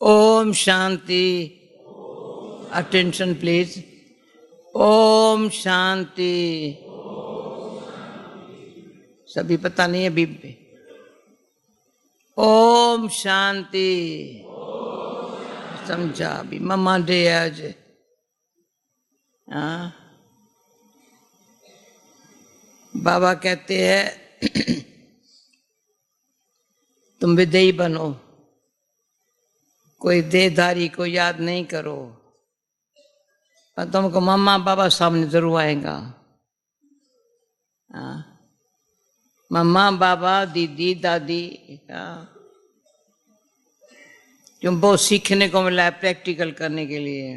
Om Shanti. Attention please. Om Shanti. सभी पता नहीं है अभी भी। ओम शांति। समझा अभी मम्मा डे आज। हाँ, बाबा कहते हैं तुम विदेही बनो, कोई देहधारी को याद नहीं करो, पर तुमको मम्मा बाबा सामने जरूर आएगा। मम्मा बाबा दीदी दादी, जो बहुत सीखने को मिला है प्रैक्टिकल करने के लिए।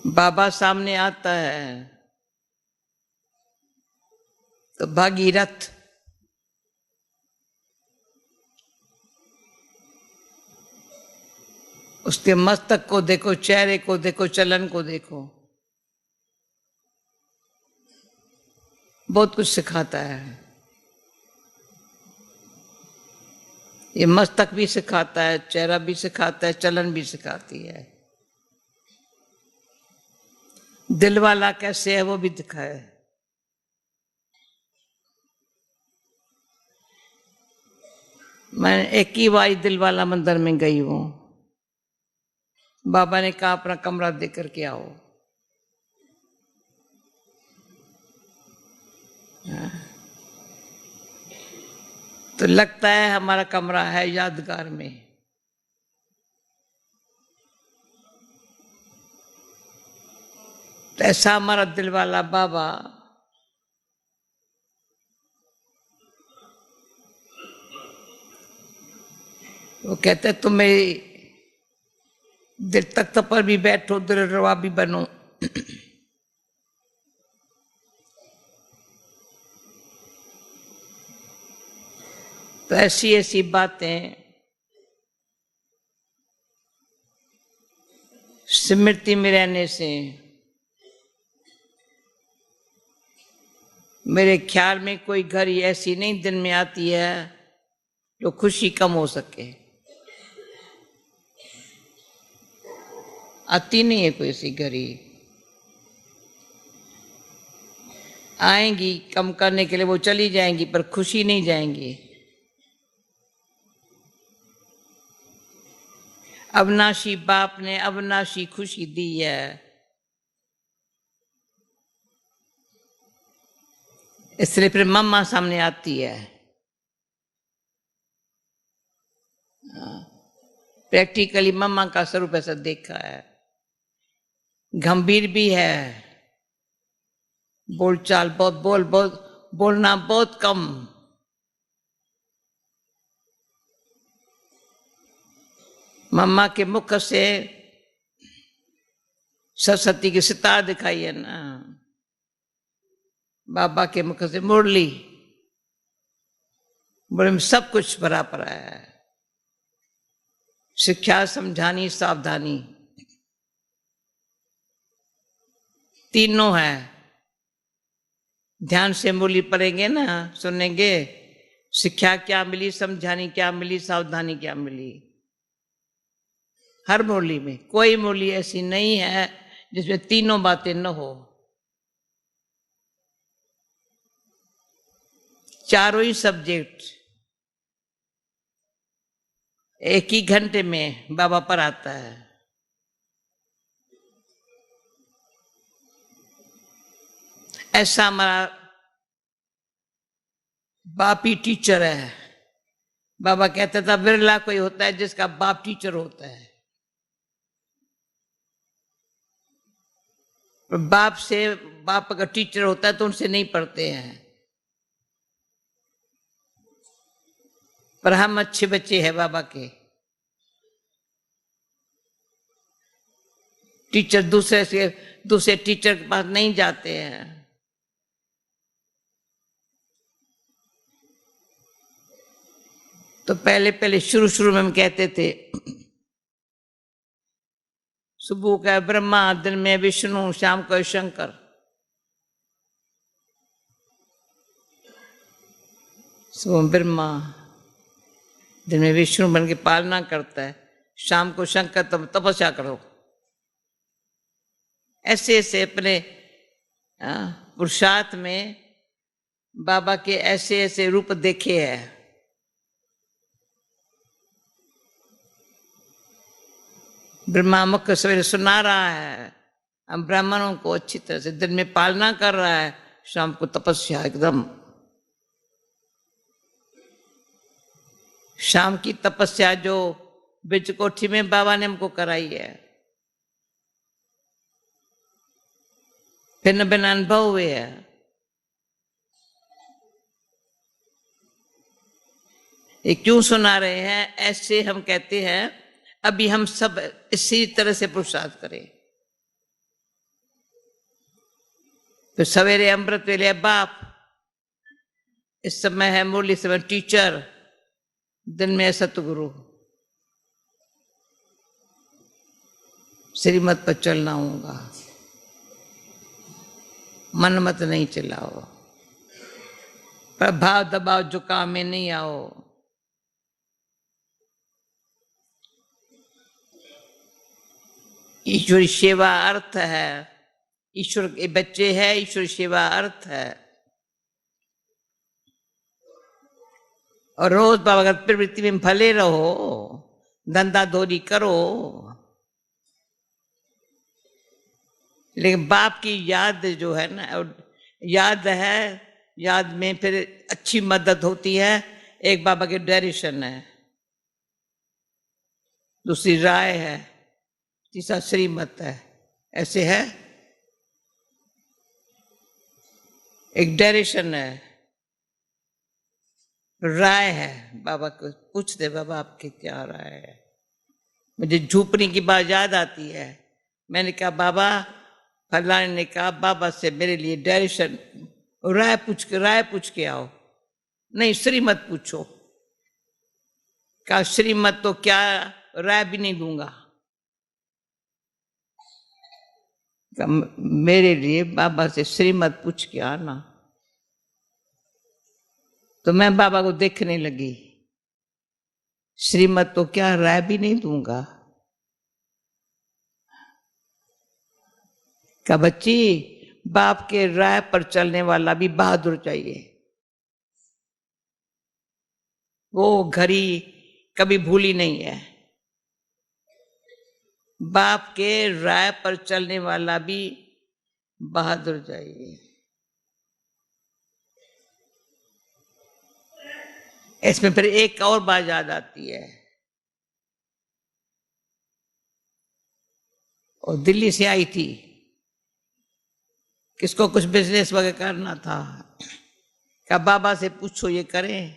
बाबा सामने आता है तो भागीरथ उसके मस्तक को देखो, चेहरे को देखो, चलन को देखो, बहुत कुछ सिखाता है। ये मस्तक भी सिखाता है, चेहरा भी सिखाता है, चलन भी सिखाती है। दिल वाला कैसे है वो भी दिखाए। मैं एक ही बार दिल वाला मंदिर में गई हूं। बाबा ने कहा अपना कमरा दे करके आओ। तो लगता है हमारा कमरा है यादगार में। तो ऐसा हमारा दिल वाला बाबा वो कहते तुम मेरी दिल तख्त पर भी बैठो, दिल रवा भी बनो। तो ऐसी ऐसी बातें स्मृति में रहने से मेरे ख्याल में कोई घड़ी ऐसी नहीं दिन में आती है जो खुशी कम हो सके। आती नहीं है कोई ऐसी घड़ी। आएंगी कम करने के लिए, वो चली जाएंगी, पर खुशी नहीं जाएंगी। अविनाशी बाप ने अविनाशी खुशी दी है, इसलिए फिर मम्मा सामने आती है। प्रैक्टिकली मम्मा का स्वरूप ऐसा देखा है। गंभीर भी है, बोलचाल बहुत बोलना बहुत कम। मम्मा के मुख से सरस्वती की सितार दिखाई है ना, बाबा के मुख से मुरली, मुरली में सब कुछ भरा पड़ा है। शिक्षा, समझानी, सावधानी तीनों है। ध्यान से मुरली पढ़ेंगे ना, सुनेंगे, शिक्षा क्या मिली, समझानी क्या मिली, सावधानी क्या मिली। हर मुरली में कोई मुरली ऐसी नहीं है जिसमें तीनों बातें न हो। चारों ही सब्जेक्ट एक ही घंटे में बाबा पढ़ाता है। ऐसा हमारा बाप ही टीचर है। बाबा कहता था बिरला कोई होता है जिसका बाप टीचर होता है। बाप अगर टीचर होता है तो उनसे नहीं पढ़ते हैं। पर हम अच्छे बच्चे हैं बाबा के। टीचर दूसरे टीचर के पास नहीं जाते हैं। तो पहले शुरू में हम कहते थे सुबह का ब्रह्मा, दिन में विष्णु, शाम को शंकर। सुबह ब्रह्मा, दिन में विष्णु बन के पालना करता है, शाम को शंकर तपस्या करो। ऐसे ऐसे अपने पुरुषार्थ में बाबा के ऐसे ऐसे रूप देखे हैं। ब्रह्मा मुख्य सवेरे सुना रहा है, हम ब्राह्मणों को अच्छी तरह से, दिन में पालना कर रहा है, शाम को तपस्या एकदम। शाम की तपस्या जो बिच कोठी में बाबा ने हमको कराई है, भिन्न भिन्न अनुभव हुए हैं। ये क्यों सुना रहे हैं? ऐसे हम कहते हैं अभी हम सब इसी तरह से पुरुषार्थ करें। फिर सवेरे अमृत वेले बाप, इस समय है मुरली समय टीचर, दिन में सतगुरु। श्रीमत पर चलना होगा, मन मत नहीं चलाओ, प्रभाव दबाव झुकाव में नहीं आओ। ईश्वरी सेवा अर्थ है, ईश्वर के बच्चे हैं, ईश्वरी सेवा अर्थ है। और रोज बाबा का प्रवृत्ति में भले रहो, धंधा धोरी करो, लेकिन बाप की याद जो है ना, याद है, याद में फिर अच्छी मदद होती है। एक बाबा की डायरेक्शन है, दूसरी राय है, तीसरा श्रीमत है। ऐसे है, एक डायरेक्शन है, राय है। बाबा को पूछते, बाबा आपकी क्या राय है? मुझे झूपने की बात याद आती है। मैंने कहा बाबा, फलाने ने कहा बाबा से मेरे लिए डायरेक्शन, राय पूछ के आओ। नहीं, श्रीमत पूछो। कहा श्रीमत तो क्या, राय भी नहीं दूंगा। मेरे लिए बाबा से श्रीमत पूछ के आना। तो मैं बाबा को देखने लगी, श्रीमत तो क्या, राय भी नहीं दूंगा। का बच्ची, बाप के राय पर चलने वाला भी बहादुर चाहिए। वो घड़ी कभी भूली नहीं है। बाप के राय पर चलने वाला भी बहादुर चाहिए। इसमें फिर एक और बात याद आती है, और दिल्ली से आई थी, किसको कुछ बिजनेस वगैरह करना था। क्या बाबा से पूछो ये करें?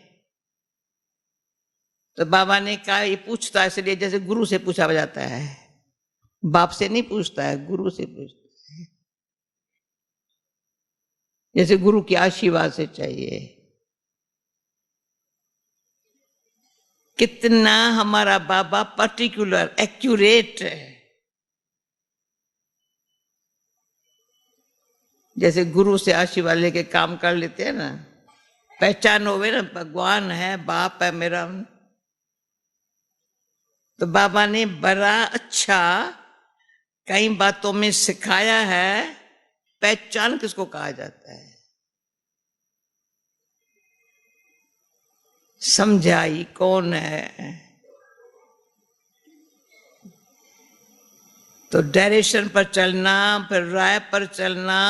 तो बाबा ने कहा ये पूछता है इसलिए जैसे गुरु से पूछा जाता है, बाप से नहीं पूछता है, गुरु से पूछता है। जैसे गुरु की आशीर्वाद से चाहिए। कितना हमारा बाबा पर्टिकुलर, एक्यूरेट है। जैसे गुरु से आशीर्वाद लेके काम कर लेते हैं ना, पहचान होवे ना, भगवान है, बाप है मेरा। तो बाबा ने बड़ा अच्छा कई बातों में सिखाया है, पहचान किसको कहा जाता है। समझाई कौन है। तो डायरेक्शन पर चलना, फिर राय पर चलना,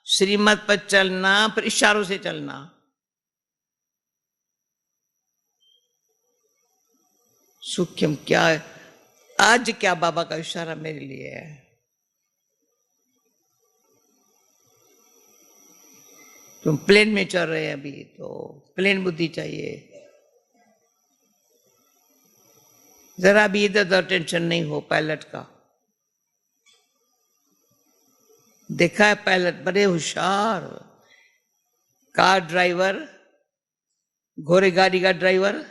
श्रीमत पर चलना, फिर इशारों से चलना। सूक्ष्म क्या है? आज क्या बाबा का इशारा मेरे लिए है? तुम प्लेन में चल रहे हैं अभी, तो प्लेन बुद्धि चाहिए। जरा भी इधर उधर टेंशन नहीं हो पायलट का। देखा है पायलट बड़े होशियार, कार ड्राइवर, घोड़े गाड़ी का ड्राइवर,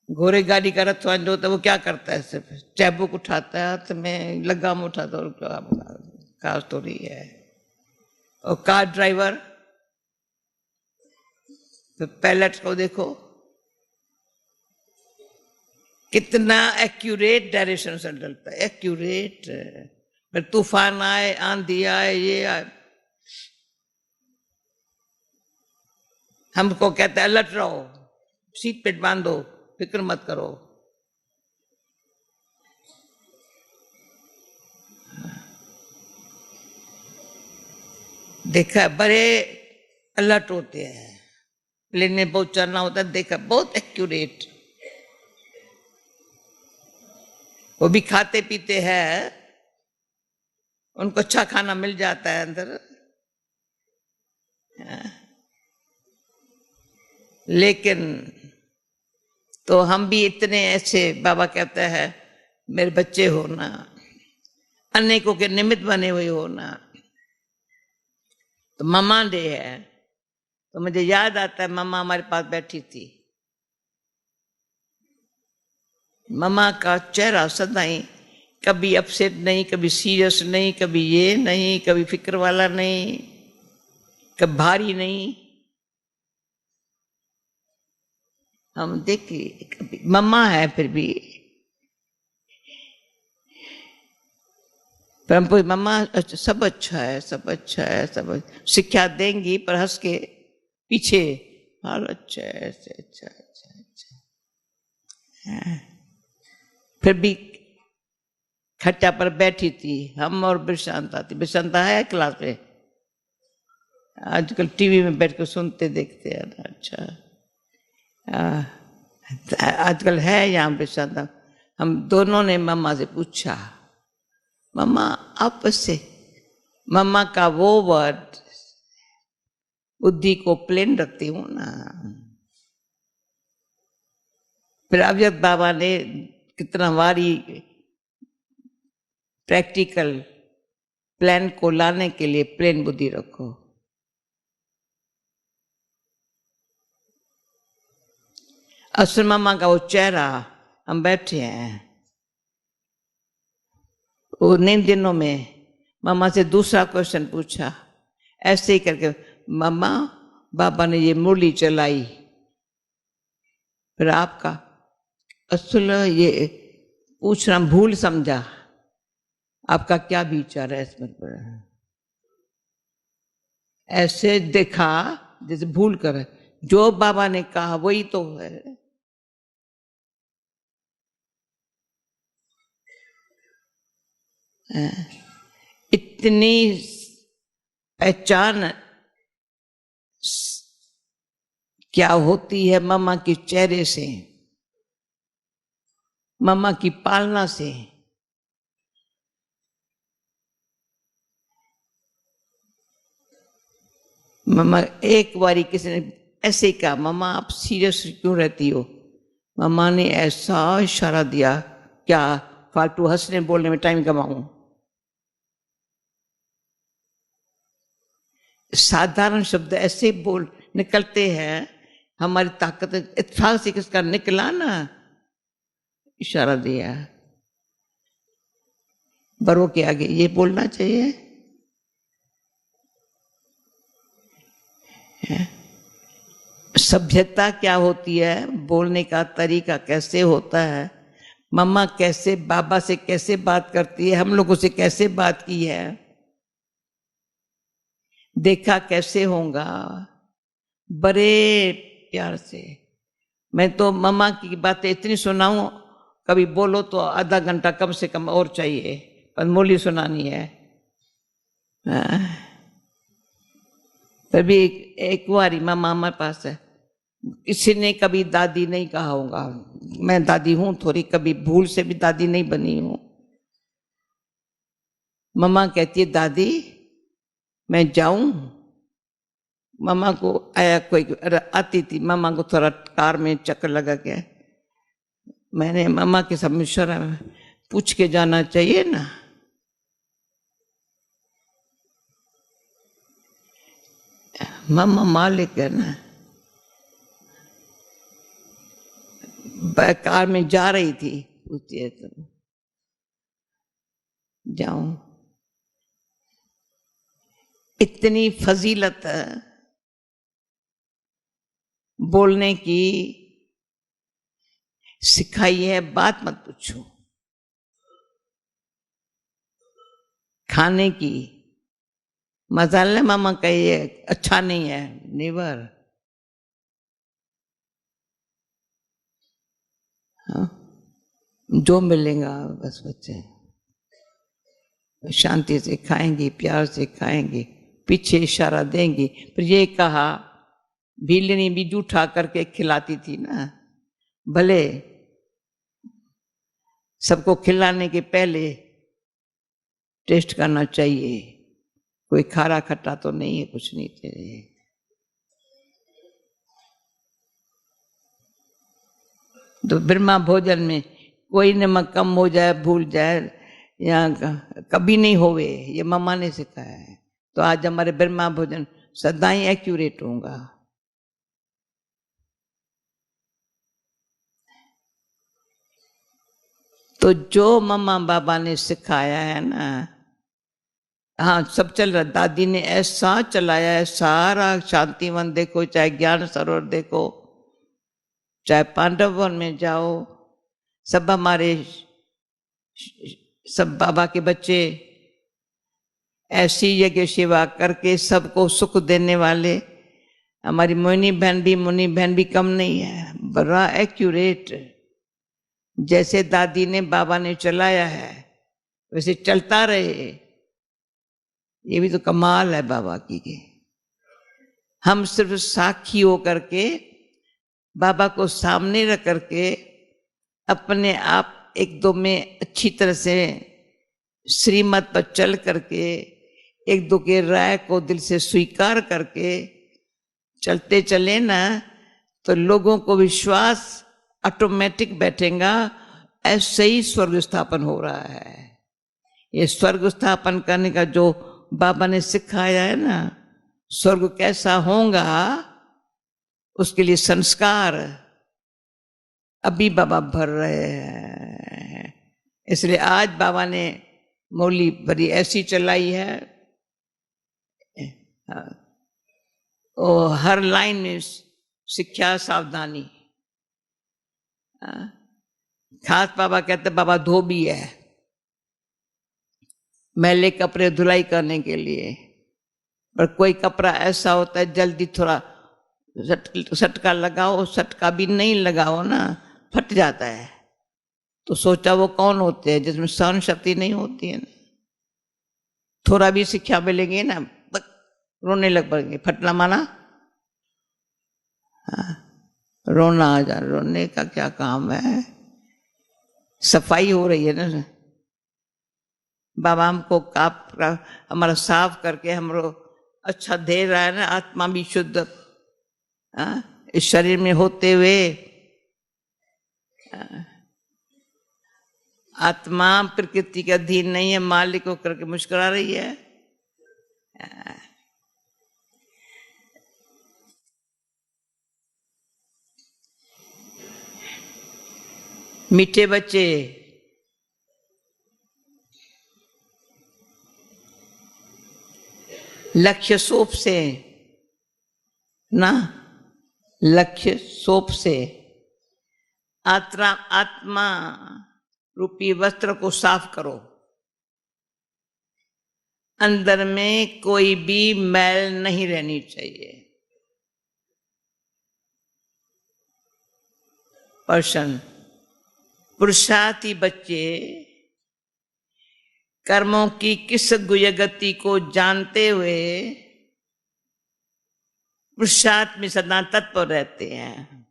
घोड़े गाड़ी का रथवान जो होता है वो क्या करता है? सिर्फ चैबुक उठाता है हाथ में, लगाम उठाता है, और कार थोड़ी है। और कार ड्राइवर तो पायलट को देखो कितना एक्यूरेट डायरेक्शन से डलता है, एक्यूरेट। फिर तूफान आए, आंधी आए, ये आए, हमको कहते हैं अलर्ट रहो, सीट पेट बांधो, फिक्र मत करो। देखा बड़े अलर्ट होते हैं, प्लेन में बहुत चलना होता है, देखा बहुत एक्यूरेट। वो भी खाते पीते हैं, उनको अच्छा खाना मिल जाता है अंदर, लेकिन तो हम भी इतने ऐसे, बाबा कहते हैं मेरे बच्चे हो ना, अनेकों के निमित्त बने हुए हो ना। तो मम्मा डे है, तो मुझे याद आता है मम्मा हमारे पास बैठी थी। मम्मा का चेहरा सदा ही कभी अपसेट नहीं, कभी सीरियस नहीं, कभी ये नहीं, कभी फिक्र वाला नहीं, कभी भारी नहीं। हम देखिए मम्मा है फिर भी, पर मम्मा सब अच्छा है, सब अच्छा है, सब शिक्षा देंगी पर हंस के पीछे, हाल अच्छा है, ऐसे अच्छा अच्छा अच्छा। फिर भी खट्टा पर बैठी थी हम और बिरशांता थी। बिरशांता है क्लास में, आजकल टीवी में बैठ कर सुनते देखते हैं ना। अच्छा आजकल है यहाँ बिरशांता। हम दोनों ने मम्मा से पूछा, मम्मा आप से, मम्मा का वो वर्ड बुद्धि को प्लेन रखती हूं ना। फिर अवजत बाबा ने कितना वारी प्रैक्टिकल प्लान को लाने के लिए प्लेन बुद्धि रखो। असर मामा का वो चेहरा, हम बैठे हैं उन दिनों में, मामा से दूसरा क्वेश्चन पूछा ऐसे ही करके, मामा बाबा ने ये मुरली चलाई, फिर आपका असल ये पूछना भूल समझा, आपका क्या विचार है इसमें पर? ऐसे देखा जैसे भूल कर, जो बाबा ने कहा वही तो है। इतनी पहचान क्या होती है मम्मा के चेहरे से, मम्मा की पालना से। मम्मा एक बारी किसी ने ऐसे ही कहा, मम्मा आप सीरियस क्यों रहती हो? मम्मा ने ऐसा इशारा दिया, क्या फालतू हंसने बोलने में टाइम कमाऊं? साधारण शब्द ऐसे बोल निकलते हैं, हमारी ताकत इत्तेफाक से किसका निकला ना, इशारा दिया, बड़ों के आगे ये बोलना चाहिए। सभ्यता क्या होती है, बोलने का तरीका कैसे होता है, मम्मा कैसे बाबा से कैसे बात करती है, हम लोगों से कैसे बात की है, देखा कैसे होगा, बड़े प्यार से। मैं तो मम्मा की बातें इतनी सुनाऊं, कभी बोलो तो आधा घंटा कम से कम और चाहिए, पर मुरली सुनानी है। फिर भी एक बारी मम्मा हमारे पास है, किसी ने कभी दादी नहीं कहा होगा, मैं दादी हूं थोड़ी, कभी भूल से भी दादी नहीं बनी हूं। मम्मा कहती है दादी मैं जाऊं? मम्मा को आया कोई आती थी, मम्मा को थोड़ा कार में चक्कर लगा गया, मैंने मम्मा के सब मशवरा पूछ के जाना चाहिए ना। मम्मा मालिक है ना। कार में जा रही थी, पूछती है तो जाऊं? इतनी फजीलत है। बोलने की सिखाई है, बात मत पूछो। खाने की मसाले मामा का ये अच्छा नहीं है, नेवर। हाँ? जो मिलेगा बस बच्चे शांति से खाएंगी, प्यार से खाएंगी, पीछे इशारा देंगी। पर ये कहा भीलनी भी जूठा करके खिलाती थी ना, भले सबको खिलाने के पहले टेस्ट करना चाहिए, कोई खारा खट्टा तो नहीं है, कुछ नहीं चाहिए। तो ब्रह्मा भोजन में कोई नमक कम हो जाए, भूल जाए, या कभी नहीं होवे, ये मम्मा ने सिखाया है। तो आज हमारे ब्रह्मा भोजन सदा ही एक्यूरेट होगा। तो जो मम्मा बाबा ने सिखाया है ना, हाँ सब चल रहा। दादी ने ऐसा चलाया है, सारा शांतिवन देखो, चाहे ज्ञान सरोवर देखो, चाहे पांडव वन में जाओ, सब हमारे सब बाबा के बच्चे ऐसी जगह सेवा करके सबको सुख देने वाले। हमारी मुनि बहन भी कम नहीं है, बड़ा एक्यूरेट। जैसे दादी ने बाबा ने चलाया है वैसे चलता रहे, ये भी तो कमाल है बाबा की। हम सिर्फ साक्षी हो करके, बाबा को सामने रख करके, अपने आप एक दो में अच्छी तरह से श्रीमत पर चल करके, एक दो के राय को दिल से स्वीकार करके चलते चले ना, तो लोगों को विश्वास ऑटोमेटिक बैठेगा, ऐसे ही स्वर्ग स्थापन हो रहा है। ये स्वर्ग स्थापन करने का जो बाबा ने सिखाया है ना, स्वर्ग कैसा होगा उसके लिए संस्कार अभी बाबा भर रहे हैं। इसलिए आज बाबा ने मौली बड़ी ऐसी चलाई है, और हर लाइन में शिक्षा सावधानी। खास बाबा कहते बाबा धोबी है, मैले कपड़े धुलाई करने के लिए। पर कोई कपड़ा ऐसा होता है जल्दी थोड़ा सटका लगाओ, सटका भी नहीं लगाओ ना फट जाता है। तो सोचा वो कौन होते हैं जिसमें सहन शक्ति नहीं होती है ना, थोड़ा भी शिक्षा मिलेंगे ना रोने लग पड़ेंगे। फटना माना रोना आ जा, रोने का क्या काम है, सफाई हो रही है ना। बाबा हमको काप हमारा साफ करके हमरो अच्छा दे रहा है ना, आत्मा भी शुद्ध इस शरीर में होते हुए। आत्मा प्रकृति का अधीन नहीं है, मालिक को करके मुस्कुरा रही है। मीठे बच्चे, लक्ष्य सोप से ना, लक्ष्य सोप से आत्मा रूपी वस्त्र को साफ करो। अंदर में कोई भी मैल नहीं रहनी चाहिए। पर्सन पुरुषार्थी बच्चे कर्मों की किस गुयगति को जानते हुए पुरुषार्थ में सदा तत्पर रहते हैं।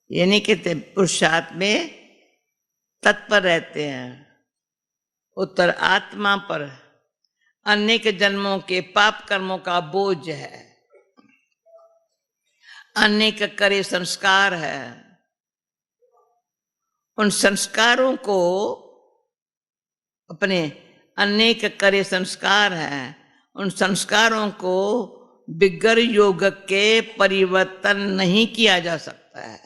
ये नहीं कहते पुरुषार्थ में तत्पर रहते हैं। उत्तर आत्मा पर अनेक जन्मों के पाप कर्मों का बोझ है, अनेक करे संस्कार है। उन संस्कारों को अपने अनेक करे संस्कार हैं, उन संस्कारों को बिगर योग के परिवर्तन नहीं किया जा सकता है।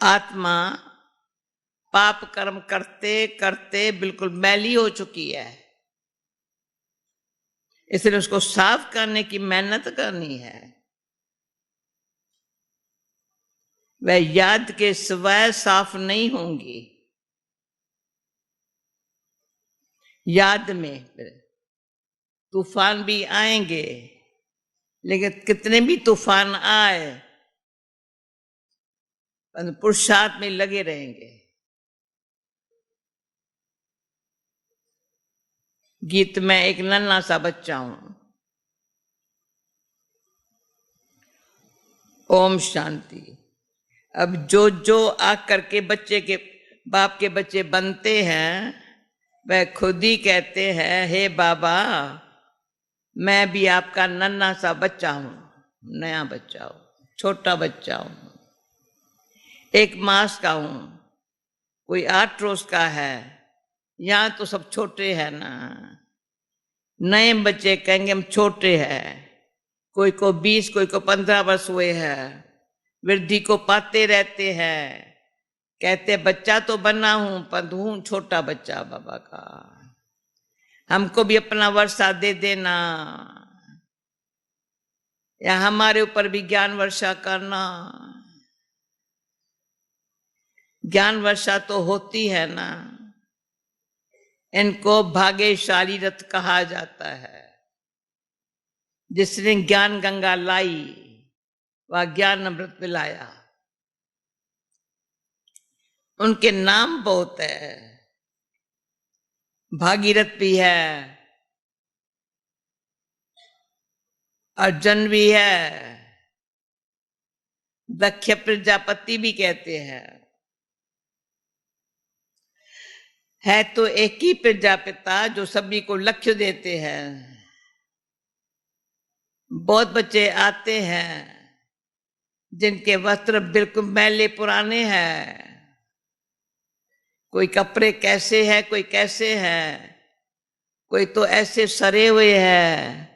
आत्मा पाप कर्म करते करते बिल्कुल मैली हो चुकी है। इसलिए उसको साफ करने की मेहनत करनी है। वह याद के सिवाय साफ नहीं होंगी। याद में तूफान भी आएंगे, लेकिन कितने भी तूफान आए पुरुषार्थ में लगे रहेंगे। गीत में एक नन्हा सा बच्चा हूं। ओम शांति। अब जो जो आकर के बच्चे के बाप के बच्चे बनते हैं, वह खुद ही कहते हैं, हे बाबा मैं भी आपका नन्हा सा बच्चा हूं, नया बच्चा हूं, छोटा बच्चा हूं, 1 मास का हूं, कोई 8 रोज का है। यहां तो सब छोटे हैं ना। नए बच्चे कहेंगे हम छोटे हैं। कोई को 20, कोई को 15 वर्ष हुए हैं। वृद्धि को पाते रहते हैं। कहते बच्चा तो बना हूं पर हूं छोटा बच्चा बाबा का। हमको भी अपना वर्षा दे देना, या हमारे ऊपर भी ज्ञान वर्षा करना। ज्ञान वर्षा तो होती है ना। इनको भाग्यशाली रथ कहा जाता है। जिसने ज्ञान गंगा लाई वह ज्ञान अमृत पिलाया। उनके नाम बहुत है। भागीरथ भी है, अर्जुन भी है, दक्ष प्रजापति भी कहते हैं। है तो एक ही प्रजापिता जो सभी को लक्ष्य देते हैं। बहुत बच्चे आते हैं जिनके वस्त्र बिल्कुल मैले पुराने हैं। कोई कपड़े कैसे हैं, कोई कैसे हैं, कोई तो ऐसे सरे हुए हैं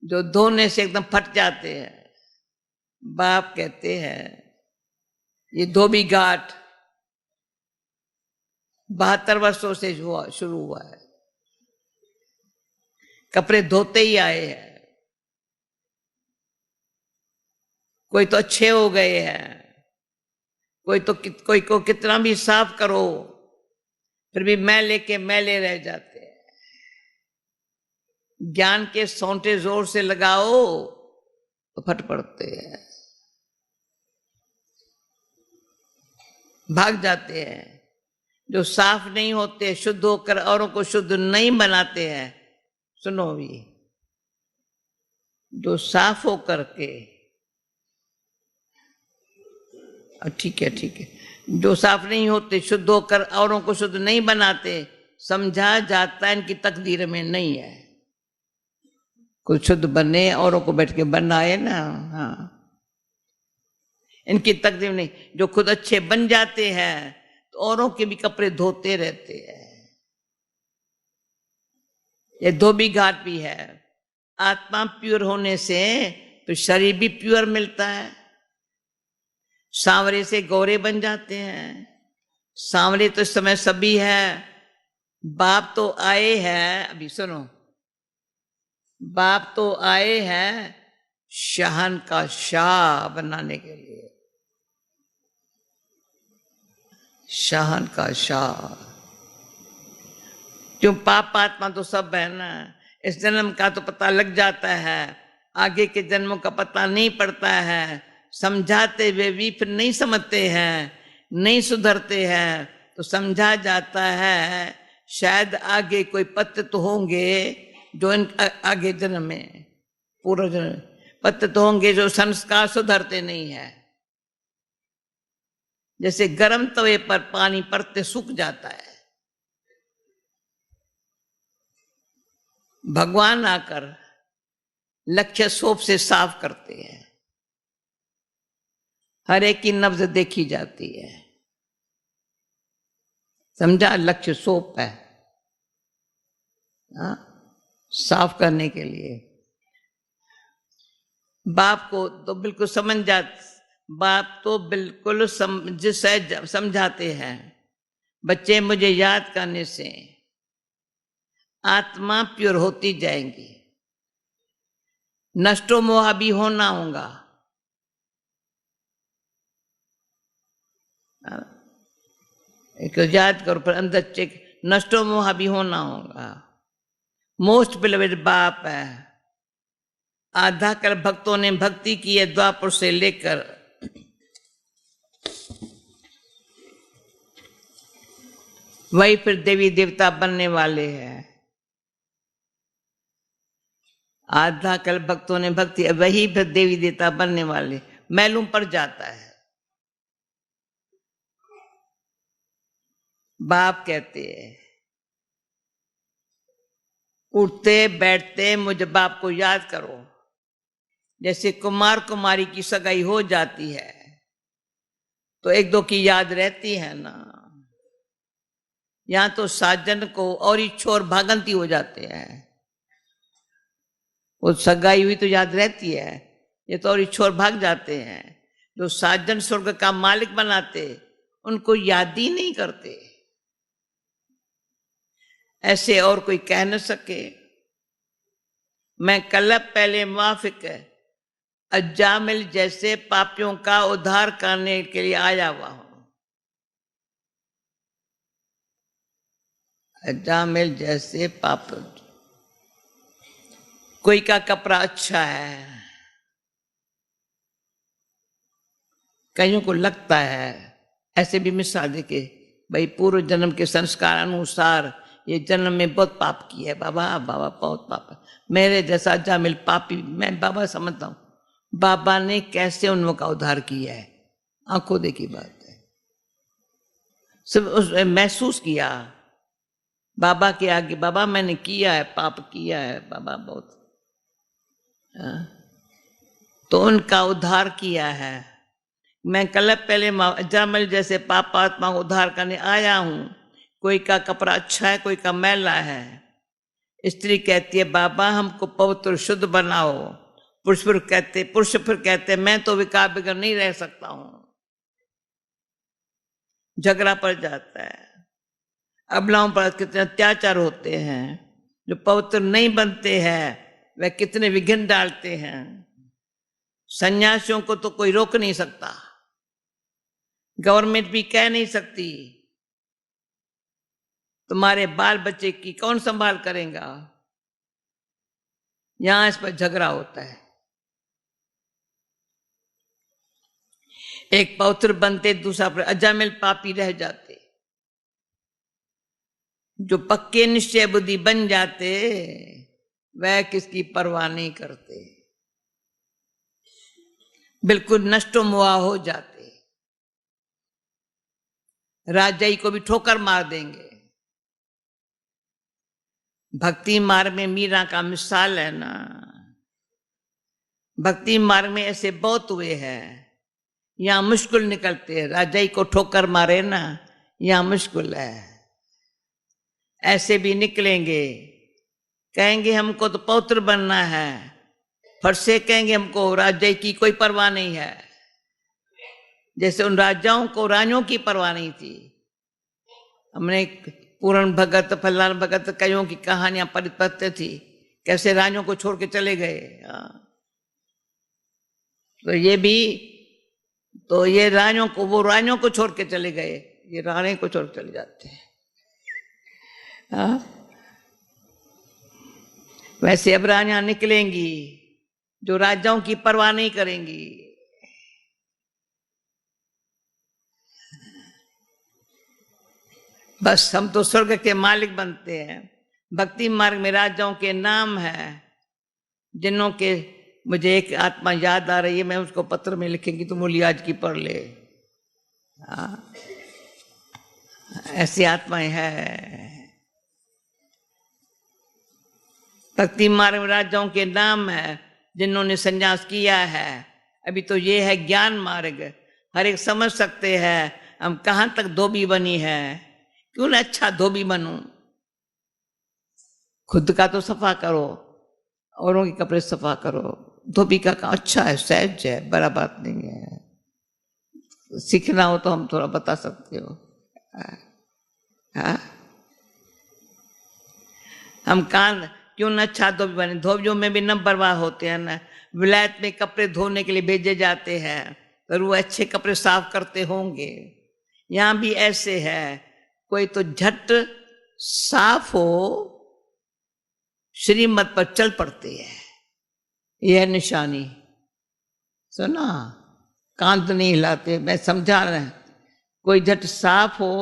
जो धोने से एकदम फट जाते हैं। बाप कहते हैं ये धोबी घाट 72 वर्षों से शुरू हुआ है। कपड़े धोते ही आए हैं। कोई तो अच्छे हो गए हैं, कोई को कितना भी साफ करो फिर भी मैले के मैले रह जाते हैं। ज्ञान के सोंटे जोर से लगाओ तो फट पड़ते हैं, भाग जाते हैं। जो साफ नहीं होते, शुद्ध होकर औरों को शुद्ध नहीं बनाते हैं। सुनो भी, जो साफ हो करके, ठीक है, जो साफ नहीं होते, शुद्ध होकर औरों को शुद्ध नहीं बनाते, समझा जाता है इनकी तकदीर में नहीं है। कोई शुद्ध बने, औरों को बैठ के बनाए ना, हाँ, इनकी तकदीर नहीं। जो खुद अच्छे बन जाते हैं तो औरों के भी कपड़े धोते रहते हैं। ये धोबी घाट भी है। आत्मा प्योर होने से तो शरीर भी प्योर मिलता है। सांवरे से गोरे बन जाते हैं। सांवरे तो इस समय सभी है। बाप तो आए हैं, अभी सुनो, बाप तो आए हैं शाहन का शाह बनाने के लिए। शाहन का शाह। क्यों? पाप आत्मा तो सब है ना। इस जन्म का तो पता लग जाता है, आगे के जन्मों का पता नहीं पड़ता है। समझाते हुए भी फिर नहीं समझते हैं, नहीं सुधरते हैं। तो समझा जाता है शायद आगे कोई पत्ते तो होंगे जो इन आगे जन्म में, पूर्व जन्म पत्ते तो होंगे जो संस्कार सुधरते नहीं है। जैसे गर्म तवे पर पानी पड़ते सूख जाता है। भगवान आकर लक्ष्य सोप से साफ करते हैं। हर एक की नब्ज देखी जाती है। समझा? लक्ष्य सोप है, हाँ? साफ करने के लिए। बाप को तो बिल्कुल बाप तो बिल्कुल समझाते हैं। बच्चे मुझे याद करने से आत्मा प्योर होती जाएंगी। नष्टो मोहा भी होना होगा। एक याद करो, पर अंदर चेक, नष्टो मोहा भी होना होगा। मोस्ट बिलवेड बाप है। आधा कल भक्तों ने भक्ति की है द्वापर से लेकर वही फिर देवी देवता बनने वाले हैं। आधा कल भक्तों ने भक्ति, वही फिर देवी देवता बनने वाले, मालूम पड़ जाता है। बाप कहते हैं उठते बैठते मुझे बाप को याद करो। जैसे कुमार कुमारी की सगाई हो जाती है तो एक दो की याद रहती है ना, यहां तो साजन को और ही छोर भागंती हो जाते हैं। वो सगाई हुई तो याद रहती है, ये तो और ही छोर भाग जाते हैं। जो साजन स्वर्ग का मालिक बनाते उनको याद ही नहीं करते। ऐसे और कोई कह न सके। मैं कलब पहले मुआफिक अज्जामिल जैसे पापियों का उद्धार करने के लिए आया हुआ हूं। अज्जामिल जैसे पाप, कोई का कपड़ा अच्छा है, कईयों को लगता है, ऐसे भी मिसाल देके भाई पूर्व जन्म के संस्कार अनुसार ये जन्म में बहुत पाप किया है बाबा, बाबा बहुत पाप है, मेरे जैसा अज्जामिल पापी मैं बाबा समझता हूं। बाबा ने कैसे उन लोगों का उद्धार किया है, आंखों देखी बात है। सिर्फ उसने महसूस किया बाबा के आगे, बाबा मैंने किया है, पाप किया है बाबा बहुत, तो उनका उद्धार किया है। मैं कल पहले अज्जामिल जैसे पापात्मा को उद्धार करने आया हूं। कोई का कपड़ा अच्छा है, कोई का मैला है। स्त्री कहती है बाबा हमको पवित्र शुद्ध बनाओ। पुरुष फिर कहते मैं तो विकार बिगर नहीं रह सकता हूं। झगड़ा पड़ जाता है। अबलाओं पर कितने अत्याचार होते हैं, जो पवित्र नहीं बनते हैं वह कितने विघ्न डालते हैं। सन्यासियों को तो कोई रोक नहीं सकता, गवर्नमेंट भी कह नहीं सकती तुम्हारे बाल बच्चे की कौन संभाल करेगा। यहां इस पर झगड़ा होता है। एक पवित्र बनते दूसरा पर अजामिल पापी रह जाते। जो पक्के निश्चय बुद्धि बन जाते वह किसकी परवाह नहीं करते, बिल्कुल नष्टो मुआ हो जाते। राजाई को भी ठोकर मार देंगे। भक्ति मार्ग में मीरा का मिसाल है ना, भक्ति मार्ग में ऐसे बहुत हुए हैं। यहां मुश्किल निकलते हैं, राजाई को ठोकर मारे ना, यहां मुश्किल है। ऐसे भी निकलेंगे, कहेंगे हमको तो पौत्र बनना है, फट से कहेंगे हमको राजाई की कोई परवाह नहीं है। जैसे उन राजाओं को रानियों की परवाह नहीं थी। हमने पूर्ण भगत फलान भगत कईयों की कहानियां परिपत्र थी, कैसे रानियों को छोड़ के चले गए। तो ये भी, तो ये रानियों को, वो रानियों को छोड़ के चले गए, ये रानी को छोड़ चले जाते हैं। वैसे अब रानियां निकलेंगी जो राजाओं की परवाह नहीं करेंगी। बस हम तो स्वर्ग के मालिक बनते हैं। भक्ति मार्ग में राजाओं के नाम है, जिन्हों के मुझे एक आत्मा याद आ रही है, मैं उसको पत्र में लिखेंगी तो मूली आज की पढ़ ले। ऐसी आत्माएं हैं। भक्ति मार्ग में राजाओं के नाम है जिन्होंने संन्यास किया है। अभी तो ये है ज्ञान मार्ग, हर एक समझ सकते हैं हम कहां तक धोबी बनी है। क्यों ना अच्छा धोबी बनूं, खुद का तो सफा करो, औरों के कपड़े सफा करो। धोबी का काम अच्छा है, सहज है, बड़ा बात नहीं है। सीखना हो तो हम थोड़ा बता सकते हो। हाँ? हम कान क्यों ना अच्छा धोबी बने, धोबियों में भी नंबरवार होते हैं ना। विलायत में कपड़े धोने के लिए भेजे जाते हैं तो वो अच्छे कपड़े साफ करते होंगे। यहां भी ऐसे है, कोई तो झट साफ हो, श्रीमत पर चल पड़ते हैं, यह निशानी। सुना, कान तो नहीं हिलाते, मैं समझा रहा, कोई झट साफ हो,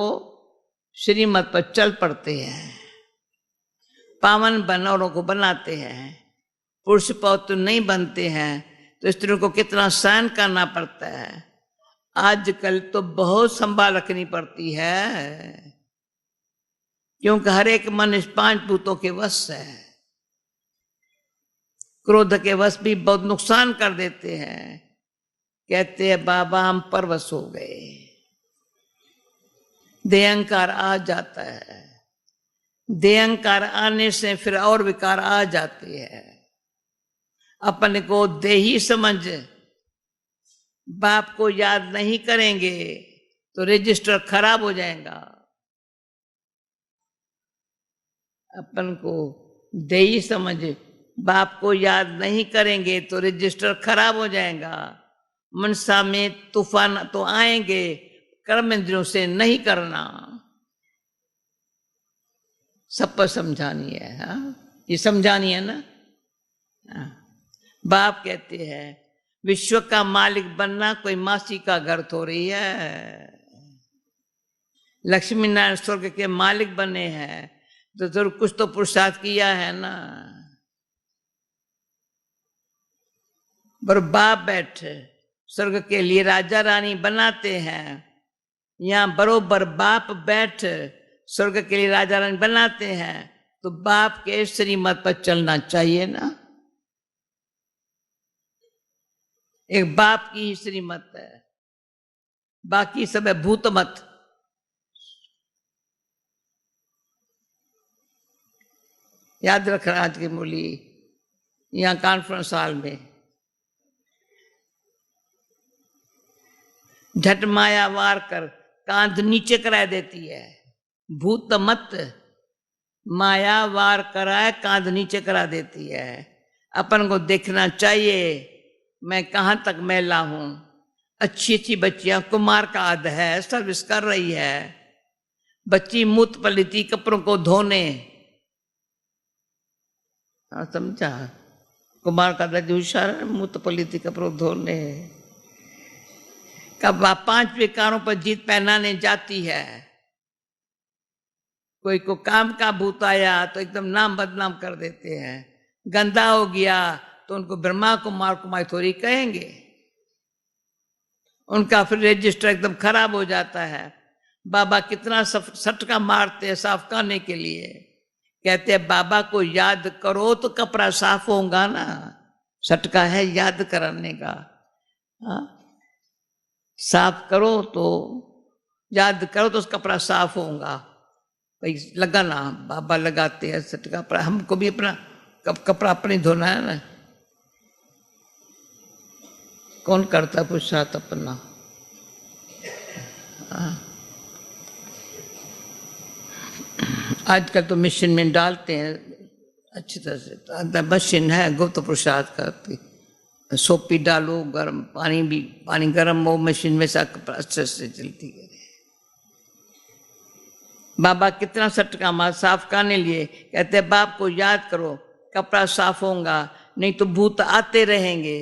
श्रीमत पर चल पड़ते हैं, पावन बनौरों को बनाते हैं, पुरुष पौत्र नहीं बनते हैं तो स्त्रियों को कितना सहन करना पड़ता है। आजकल तो बहुत संभाल रखनी पड़ती है, क्योंकि हर एक मन इस 5 भूतों के वश है। क्रोध के वश भी बहुत नुकसान कर देते हैं। कहते हैं बाबा हम परवश हो गए, देहंकार आ जाता है, देहंकार आने से फिर और विकार आ जाते हैं। अपने को देही समझ बाप को याद नहीं करेंगे तो रजिस्टर खराब हो जाएगा। अपन को देही समझ बाप को याद नहीं करेंगे तो रजिस्टर खराब हो जाएगा। मनसा में तूफान तो आएंगे, कर्म इंद्रियों से नहीं करना। सब पर समझानी है, हाँ? ये समझानी है ना। हाँ। बाप कहते हैं विश्व का मालिक बनना कोई मासी का घर थोड़ी है। लक्ष्मी नारायण स्वर्ग के मालिक बने हैं तो जरूर कुछ तो पुरुषार्थ किया है ना। पर बाप बैठे स्वर्ग के लिए राजा रानी बनाते हैं, यहाँ बरोबर बाप बैठ स्वर्ग के लिए राजा रानी बनाते हैं तो बाप के श्रीमत पर चलना चाहिए ना। एक बाप की ही श्रीमत है, बाकी सब है भूत मत। याद रखना आज की मूली यहाँ कॉन्फ्रेंस हॉल में। झट माया वार कर कांध नीचे करा देती है, भूत मत माया वार कराए कांध नीचे करा देती है। अपन को देखना चाहिए मैं कहां तक मैला हूं। अच्छी अच्छी बच्चियां कुमार का आध है, सर्विस कर रही है, बच्ची मूत पलिती कपड़ों को धोने। समझा, कुमार का आध होशियार, मूत पलिती कपड़ों धोने। कब 5 विकारों पर जीत पहनाने जाती है। कोई को काम का भूत आया तो एकदम नाम बदनाम कर देते हैं, गंदा हो गया तो उनको ब्रह्मा कुमार कुमारी थोड़ी कहेंगे, उनका फिर रजिस्टर एकदम खराब हो जाता है। बाबा कितना सटका मारते हैं साफ करने के लिए। कहते हैं बाबा को याद करो तो कपड़ा साफ होगा ना। सटका है याद कराने का, हाँ? साफ करो तो याद करो तो उस कपड़ा साफ होगा। भाई लगाना, बाबा लगाते हैं सटका, पर हमको भी अपना कपड़ा अपने धोना है ना। कौन करता पुरुषार्थ अपना? आजकल तो मशीन में डालते हैं अच्छी तरह से, तो मशीन है गुप्त पुरुषार्थ करती। सोपी डालो, गर्म पानी भी, पानी गर्म हो मशीन में सा अच्छे से चलती है। बाबा कितना सटका मार साफ करने लिए कहते हैं बाप को याद करो कपड़ा साफ होगा, नहीं तो भूत आते रहेंगे।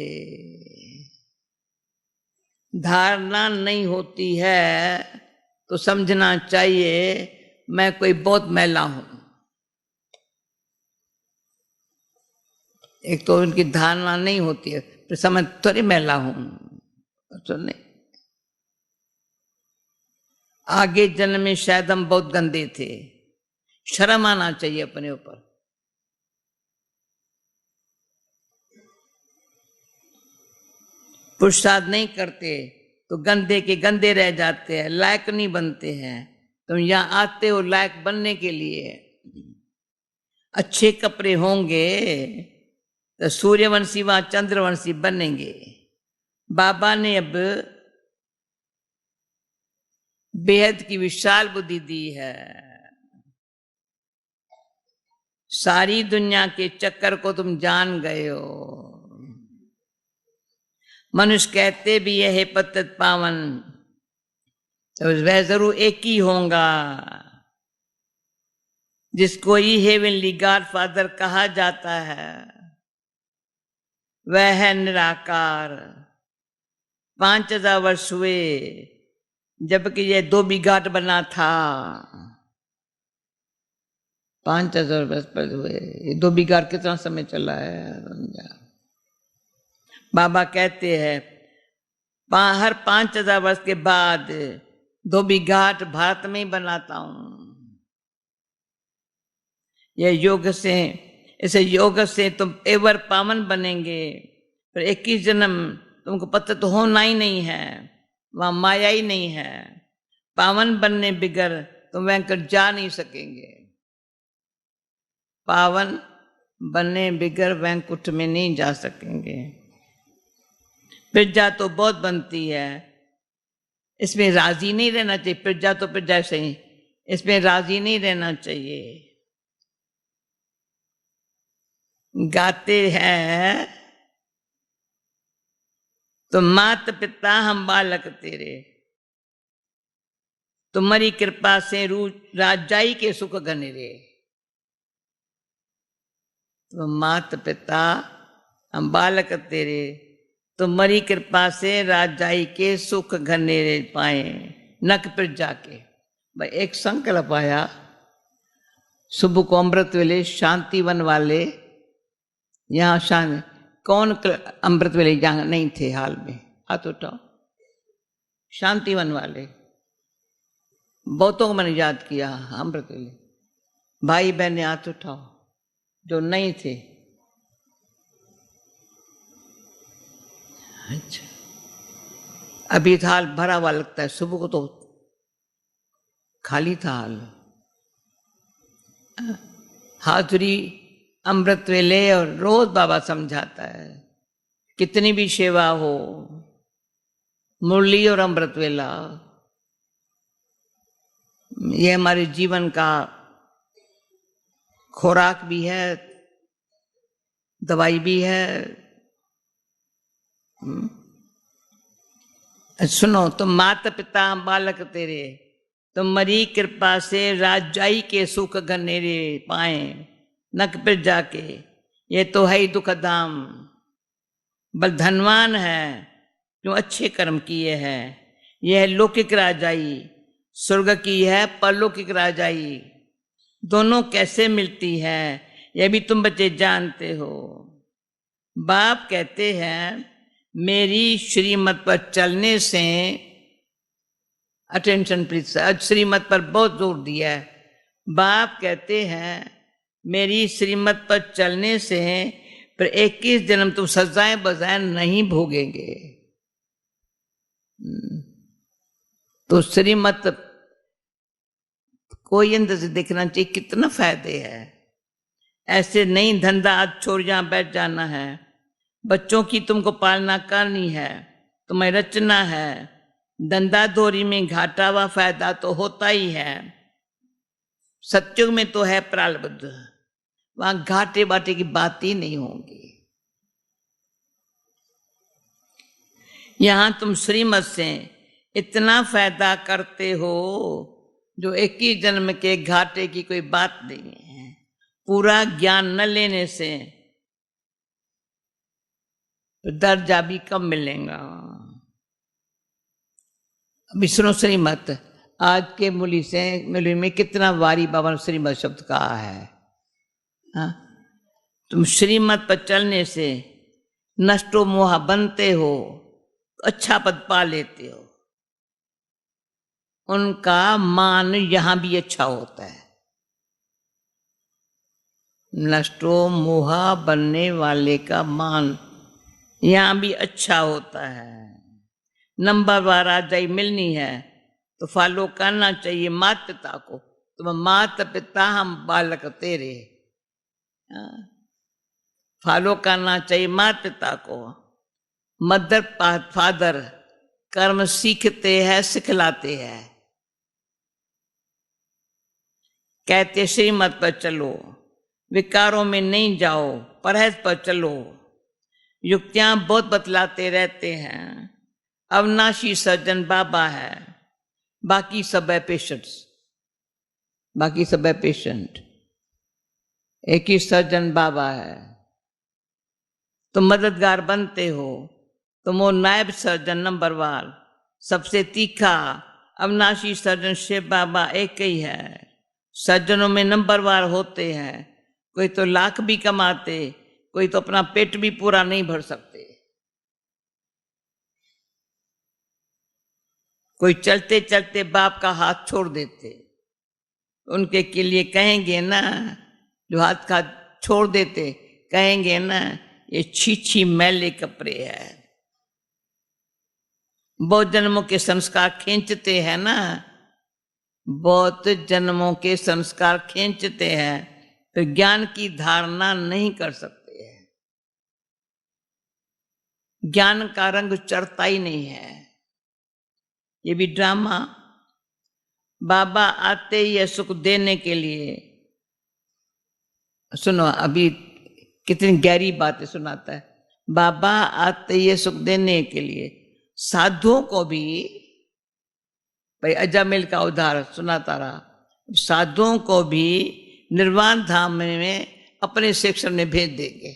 धारणा नहीं होती है तो समझना चाहिए मैं कोई बहुत मैला हूं। एक तो उनकी धारणा नहीं होती है, फिर समझ थोड़ी मैला हूं तो नहीं। आगे जन्म में शायद हम बहुत गंदे थे, शर्म आना चाहिए अपने ऊपर। पुरुषार्थ नहीं करते तो गंदे के गंदे रह जाते हैं, लायक नहीं बनते हैं। तुम यहां आते हो लायक बनने के लिए। अच्छे कपड़े होंगे तो सूर्यवंशी व चंद्रवंशी बनेंगे। बाबा ने अब बेहद की विशाल बुद्धि दी है। सारी दुनिया के चक्कर को तुम जान गए हो। मनुष्य कहते भी है हे पतित पावन, तो वह जरूर एक ही होगा जिसको ही हेवनली गॉडफादर कहा जाता है। वह है निराकार। 5000 वर्ष हुए जबकि यह धोबी घाट बना था। 5000 वर्ष पर हुए, ये धोबी घाट कितना समय चला है। बाबा कहते हैं हर 5000 वर्ष के बाद धोबी घाट भारत में ही बनाता हूं। यह योग से, इसे योग से तुम एवर पावन बनेंगे। पर 21 जन्म तुमको पता तो होना ही नहीं है, वहां माया ही नहीं है। पावन बनने बिगर तुम वैंकर जा नहीं सकेंगे। पावन बनने बिगर वैंकुंठ में नहीं जा सकेंगे। प्रजा तो बहुत बनती है, इसमें राजी नहीं रहना चाहिए। प्रजा तो प्रजा से ही, इसमें राजी नहीं रहना चाहिए। गाते हैं तो मात पिता हम बालक तेरे, तुम्हारी कृपा से राजाई के सुख घने रे। तो मात पिता हम बालक तेरे, तुम्हारी कृपा से राजाई के सुख घने रे पाए। नक पर जाके भाई एक संकल्प आया सुबह को अमृत वेले शांतिवन वाले यहाँ शांत कौन अमृत वेले जहां नहीं थे हाल में, हाथ उठाओ। शांतिवन वाले बहुतों को मैंने याद किया। अमृत वेले भाई बहन हाथ उठाओ जो नहीं थे। अच्छा, अभी थाल भरा हुआ लगता है, सुबह को तो खाली था हाल। हाजुरी अमृत वेले और रोज बाबा समझाता है कितनी भी सेवा हो, मुरली और अमृत वेला ये हमारे जीवन का खुराक भी है, दवाई भी है। सुनो, तुम माता पिता हम बालक तेरे, तुम्हारी कृपा से राजाई के सुख घनेरे पाए। नक पर जाके ये तो है ही दुख धाम। बल धनवान है जो अच्छे कर्म किए हैं। यह लौकिक राजाई स्वर्ग की है, परलौकिक राजाई दोनों कैसे मिलती है यह भी तुम बच्चे जानते हो। बाप कहते हैं मेरी श्रीमत पर चलने से, अटेंशन प्लीज, आज श्रीमत पर बहुत जोर दिया है। बाप कहते हैं मेरी श्रीमत पर चलने से पर 21 जन्म तुम सजाएं बजाएं नहीं भोगेंगे। तो श्रीमत कोई अंदर से देखना चाहिए कितना फायदे है। ऐसे नहीं धंधा आज छोड़ यहां बैठ जाना है। बच्चों की तुमको पालना करनी है, तुम्हें रचना है। धंधा धोरी में घाटा व फायदा तो होता ही है। सत्युग में तो है प्रारब्ध, वहां घाटे बाटे की बात ही नहीं होगी। यहां तुम श्रीमत से इतना फायदा करते हो जो 21 जन्म के घाटे की कोई बात नहीं है। पूरा ज्ञान न लेने से दर्जा भी कम मिलेगा। अभी सुनो श्रीमत, आज के मूली में कितना वारी बाबा ने श्रीमत शब्द कहा है। हाँ? तुम श्रीमत पर चलने से नष्टो मोह बनते हो, अच्छा पद पा लेते हो। उनका मान यहां भी अच्छा होता है। नष्टो मोह बनने वाले का मान यहां भी अच्छा होता है। नंबर वार राजाई मिलनी है तो फॉलो करना चाहिए माता पिता को। तुम माता पिता हम बालक तेरे, फॉलो करना चाहिए माता पिता को। मदर फादर कर्म सीखते हैं, सिखलाते हैं। कहते श्रीमत पर चलो, विकारों में नहीं जाओ, परहेज पर चलो। युक्तियां बहुत बतलाते रहते हैं। अविनाशी सर्जन बाबा है, बाकी सब है पेशेंट्स, बाकी सब है पेशेंट। एक ही सर्जन बाबा है। तुम मददगार बनते हो, तुम वो नायब सर्जन नंबर वार, सबसे तीखा अविनाशी सर्जन शिव बाबा एक ही है। सर्जनों में नंबरवार होते हैं। कोई तो लाख भी कमाते, कोई तो अपना पेट भी पूरा नहीं भर सकते। कोई चलते चलते बाप का हाथ छोड़ देते। उनके के लिए कहेंगे ना, जो हाथ का छोड़ देते, कहेंगे ना ये छी मैले कपड़े है। बहुत जन्मों के संस्कार खींचते हैं ना, बहुत जन्मों के संस्कार खींचते हैं, तो ज्ञान की धारणा नहीं कर सकते हैं। ज्ञान का रंग चढ़ता ही नहीं है। ये भी ड्रामा। बाबा आते ही है सुख देने के लिए। सुनो, अभी कितनी गहरी बातें सुनाता है। बाबा आते ही है सुख देने के लिए। साधुओं को भी, भाई अजामिल का उदाहरण सुनाता रहा, साधुओं को भी निर्वाण धाम में अपने सेक्शन में भेज देंगे।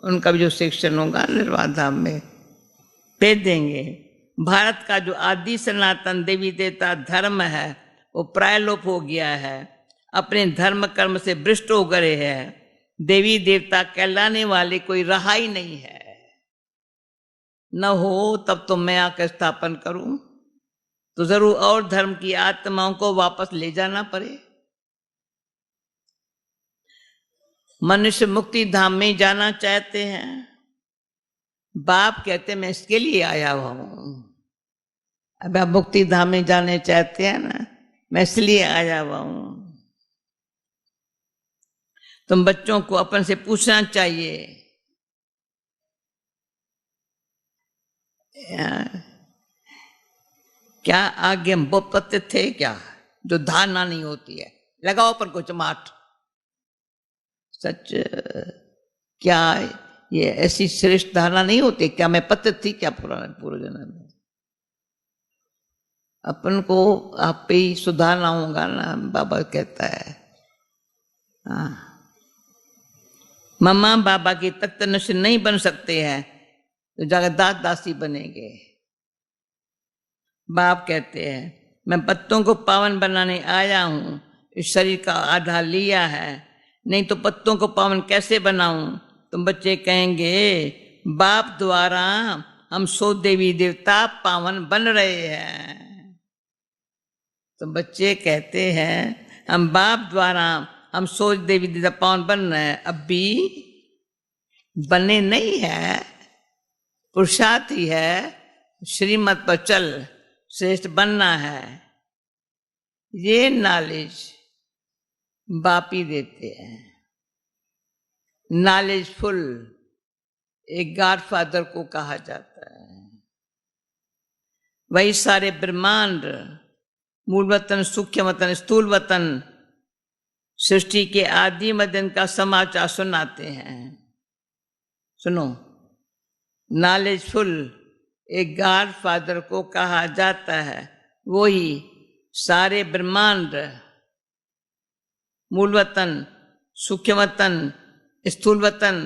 उनका भी जो सेक्शन होगा निर्वाण धाम में भेज देंगे। भारत का जो आदि सनातन देवी देवता धर्म है वो प्रायलोप हो गया है, अपने धर्म कर्म से भ्रष्ट हो गए हैं। देवी देवता कहलाने वाले कोई रहा ही नहीं है। न हो तब तो मैं आकर स्थापन करूं, तो जरूर और धर्म की आत्माओं को वापस ले जाना पड़े। मनुष्य मुक्ति धाम में जाना चाहते हैं। बाप कहते मैं इसके लिए आया हुआ हूं। अब आप मुक्ति धाम में जाने चाहते हैं ना, मैं इसलिए आया हुआ हूं। तुम बच्चों को अपन से पूछना चाहिए, क्या आगे हम वो पत्ते थे क्या जो धारणा नहीं होती है? लगाओ पर कुछ माठ। सच क्या ये ऐसी श्रेष्ठ धारणा नहीं होती? क्या मैं पत्ते थी क्या पूर्व जन्म में? अपन को आप पे ही सुधारना होगा ना, बाबा कहता है। हाँ, मम्मा बाबा की तख्त नश नहीं बन सकते हैं तो जाकर दास दासी बनेंगे। बाप कहते हैं मैं पत्तों को पावन बनाने आया हूं, इस शरीर का आधार लिया है, नहीं तो पत्तों को पावन कैसे बनाऊं? तुम बच्चे कहेंगे बाप द्वारा हम 100 देवी देवता पावन बन रहे हैं। तो बच्चे कहते हैं हम बाप द्वारा हम 100 देवी देवता पावन बन रहे हैं, अब भी बने नहीं है, पुरुषार्थ ही है, श्रीमत पर चल, श्रेष्ठ बनना है। ये नॉलेज बाप ही देते हैं। नॉलेजफुल एक गॉडफादर को कहा जाता है। वही सारे ब्रह्मांड, मूल वतन, सूक्ष्म वतन, स्थूल वतन, सृष्टि के आदि मदन का समाचार सुनाते हैं। सुनो, नॉलेजफुल एक गॉड फादर को कहा जाता है। वो ही सारे ब्रह्मांड, मूल वतन, सूक्ष्म वतन, स्थूल वतन,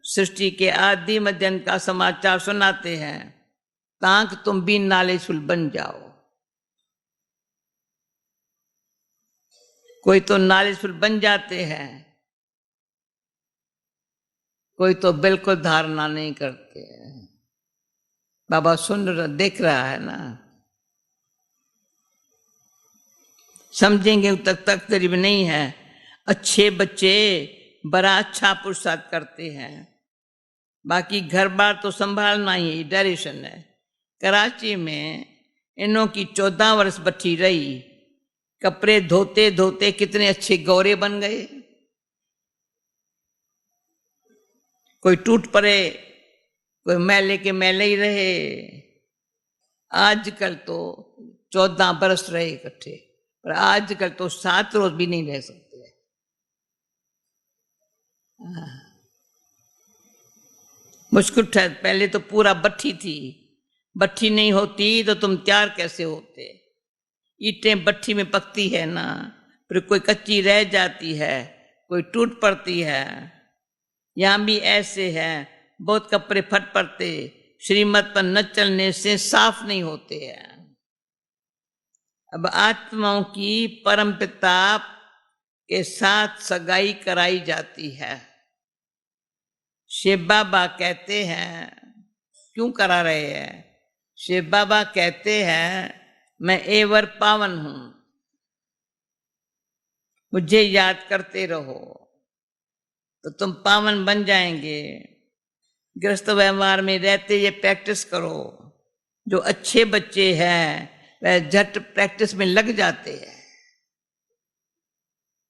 सृष्टि के आदि मध्यन का समाचार सुनाते हैं, ताकि तुम भी नॉलेजफुल बन जाओ। कोई तो नॉलेजफुल बन जाते हैं, कोई तो बिल्कुल धारणा नहीं करते हैं। बाबा सुन रहा, देख रहा है ना, समझेंगे तक तक करीब नहीं है। अच्छे बच्चे बड़ा अच्छा पुरुषार्थ करते हैं, बाकी घर बार तो संभालना ही डायरेक्शन है। कराची में इन्हों की 14 वर्ष बच्ची रही, कपड़े धोते धोते कितने अच्छे गौरे बन गए। कोई टूट पड़े, कोई मैले के मैले ही रहे। आजकल तो 14 बरस रहे इकट्ठे, पर आजकल तो 7 रोज भी नहीं रह सकते। मुश्किल था। पहले तो पूरा भट्ठी थी, भट्ठी नहीं होती तो तुम तैयार कैसे होते? ईंटें भट्ठी में पकती है ना, फिर कोई कच्ची रह जाती है, कोई टूट पड़ती है। यहां भी ऐसे है, बहुत कपड़े फट पड़ते, श्रीमत पर न चलने से साफ नहीं होते हैं। अब आत्माओं की परमपिता के साथ सगाई कराई जाती है। शिव बाबा कहते हैं, क्यों करा रहे हैं? शिव बाबा कहते हैं मैं एवर पावन हूं, मुझे याद करते रहो तो तुम पावन बन जाएंगे। गृहस्थ व्यवहार में रहते ये प्रैक्टिस करो। जो अच्छे बच्चे हैं वह झट प्रैक्टिस में लग जाते हैं।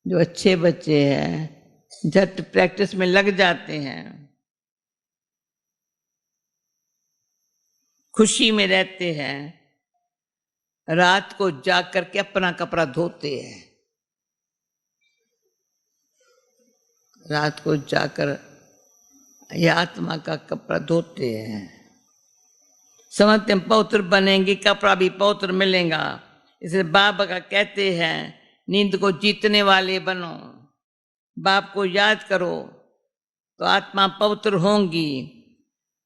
जो अच्छे बच्चे हैं झट प्रैक्टिस में लग जाते हैं, खुशी में रहते हैं, रात को जाग करके अपना कपड़ा धोते हैं। रात को जाकर ये आत्मा का कपड़ा धोते हैं। समझते हैं पवित्र बनेंगे, कपड़ा भी पवित्र मिलेगा। इसलिए बाबा का कहते हैं नींद को जीतने वाले बनो, बाप को याद करो तो आत्मा पवित्र होंगी।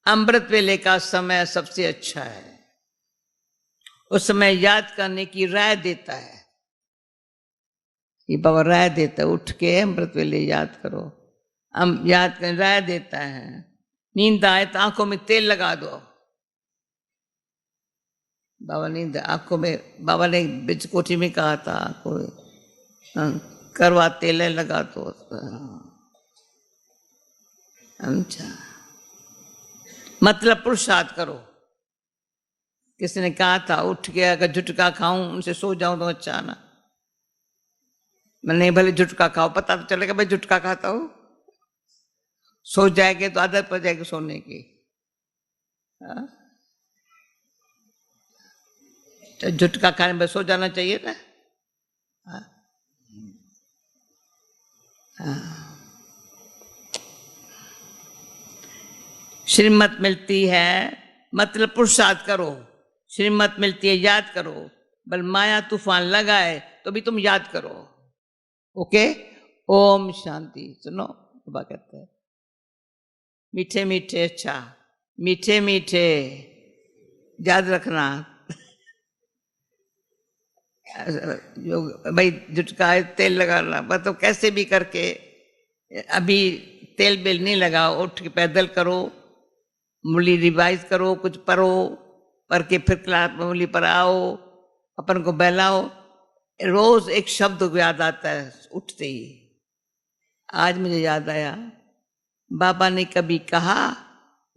अमृत वेले का समय सबसे अच्छा है, उस समय याद करने की राय देता है। ये बाबा राय देता है, उठ के अमृत वेले याद करो। हम याद कर राय देता है। नींद आए तो आंखों में तेल लगा दो। बाबा नींद आंखों में, बाबा ने बिच कोठी में कहा था कोई करवा तेल लगा दो। अच्छा, मतलब पुरुषार्थ करो। किसी ने कहा था उठ के अगर झुटका खाऊं उनसे सो जाऊं तो अच्छा ना। मैं नहीं, भले झुटका खाओ, पता तो चलेगा भाई झुटका खाता हूं। सो जाएंगे तो आदत पड़ जाएगी सोने की। तो झुटका खाने में सो जाना चाहिए ना। श्रीमत मिलती है मतलब पुरुषार्थ करो। श्रीमत मिलती है याद करो। बल माया तूफान लगाए तो भी तुम याद करो। ओके, ओम शांति। सुनो बाबा कहते हैं मीठे मीठे, अच्छा मीठे मीठे याद रखना। जो भाई झुटका है तेल लगाना, मतलब कैसे भी करके अभी तेल बेल नहीं लगाओ, उठ के पैदल करो, मुरली रिवाइज करो, कुछ पढ़ो, पढ़ के फिर क्लास मुरली पर आओ, अपन को बहलाओ। रोज एक शब्द याद आता है उठते ही। आज मुझे याद आया बाबा ने कभी कहा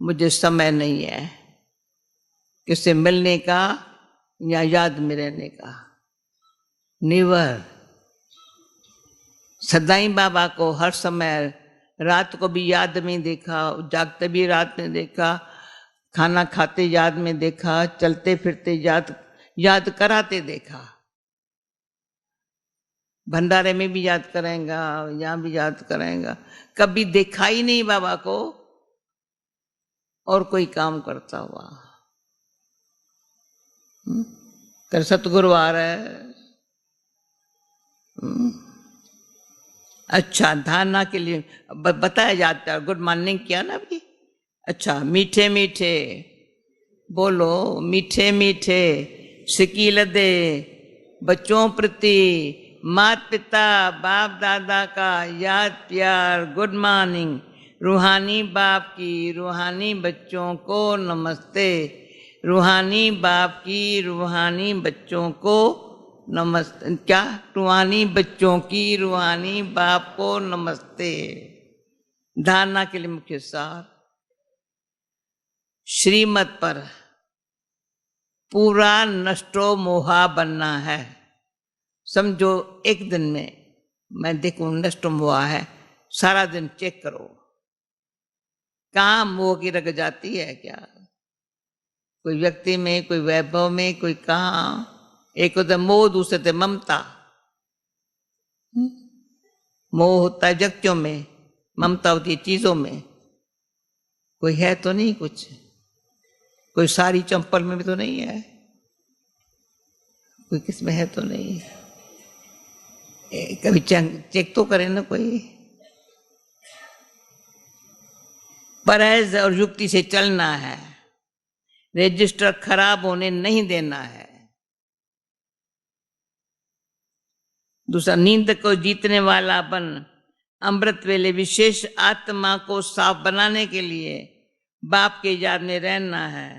मुझे समय नहीं है किससे मिलने का या याद में रहने का। नेवर। सदाई बाबा को हर समय, रात को भी याद में देखा, जागते भी रात में देखा, खाना खाते याद में देखा, चलते फिरते याद कराते देखा। भंडारे में भी याद करेगा, यहाँ भी याद करेगा। कभी देखा ही नहीं बाबा को और कोई काम करता हुआ। कर सतगुरु आ रहा है। अच्छा, धारणा के लिए बताया जाता है। गुड मॉर्निंग किया ना अभी। अच्छा, मीठे मीठे बोलो, मीठे मीठे सिकील दे बच्चों प्रति माता पिता बाप दादा का याद प्यार। Good morning. रूहानी बाप की रूहानी बच्चों को नमस्ते। रूहानी बाप की रूहानी बच्चों को नमस्ते। क्या? रूहानी बच्चों की रूहानी बाप को नमस्ते। धारणा के लिए मुख्य सार, श्रीमत पर पूरा नष्टो मोहा बनना है। समझो एक दिन में मैं देखूं नष्टो मोहा है, सारा दिन चेक करो कहाँ मोह की रग जाती है। क्या कोई व्यक्ति में, कोई वैभव में, कोई कहाँ। एक होता मोह, दूसरे थे ममता। मोह होता है व्यक्तियों में, ममता होती है चीजों में। कोई है तो नहीं कुछ, कोई सारी चंपल में भी तो नहीं है, कोई किस में है तो नहीं। कभी चेक तो करे ना कोई। परहेज और युक्ति से चलना है, रजिस्टर खराब होने नहीं देना है। दूसरा, नींद को जीतने वाला बन अमृत वेले विशेष आत्मा को साफ बनाने के लिए बाप के याद में रहना है।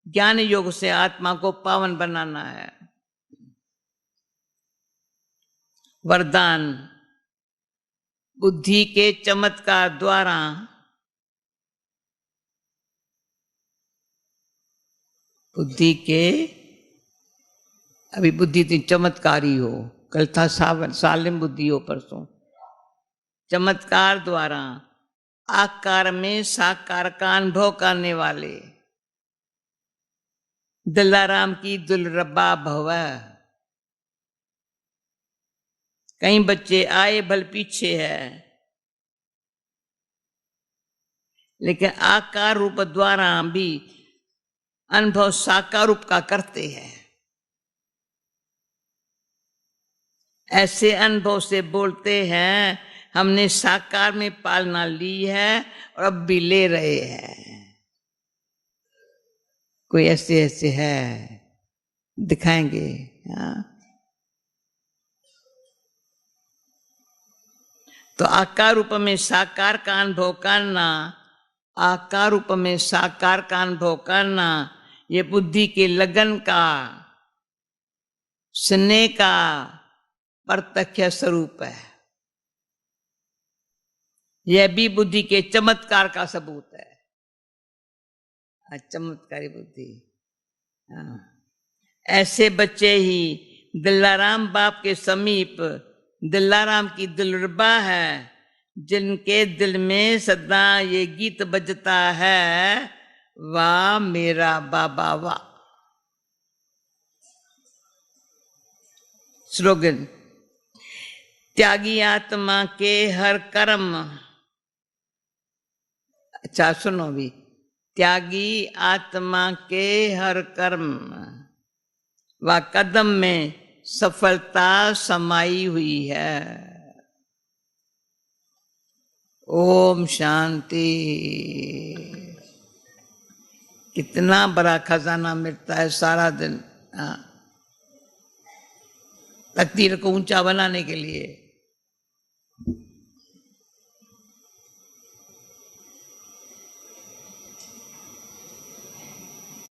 ज्ञान योग से आत्मा को पावन बनाना है। वरदान, बुद्धि के चमत्कार द्वारा बुद्धि के, अभी बुद्धि इतनी चमत्कारी हो, कल था सालिम बुद्धि हो, परसों चमत्कार द्वारा आकार में साकार का अनुभव करने वाले दिलाराम की दुलरबा भव। कई बच्चे आए भल पीछे है, लेकिन आकार रूप द्वारा भी अनुभव साकार रूप का करते हैं। ऐसे अनुभव से बोलते हैं हमने साकार में पालना ली है और अब भी ले रहे हैं। कोई ऐसे ऐसे है, दिखाएंगे। हाँ, तो आकार रूप में साकार का अनुभव करना, आकार रूप में साकार का अनुभव करना, ये बुद्धि के लगन का, स्नेह का प्रत्यक्ष स्वरूप है। यह भी बुद्धि के चमत्कार का सबूत है। चमत्कारी बुद्धि। ऐसे बच्चे ही दिलाराम बाप के समीप दिलाराम की दिलरुबा है, जिनके दिल में सदा ये गीत बजता है, वाह मेरा बाबा वाह। स्लोगन, त्यागी आत्मा के हर कर्म, अच्छा सुनो भी, त्यागी आत्मा के हर कर्म व कदम में सफलता समाई हुई है। ओम शांति। कितना बड़ा खजाना मिलता है सारा दिन तकदीर को ऊंचा बनाने के लिए।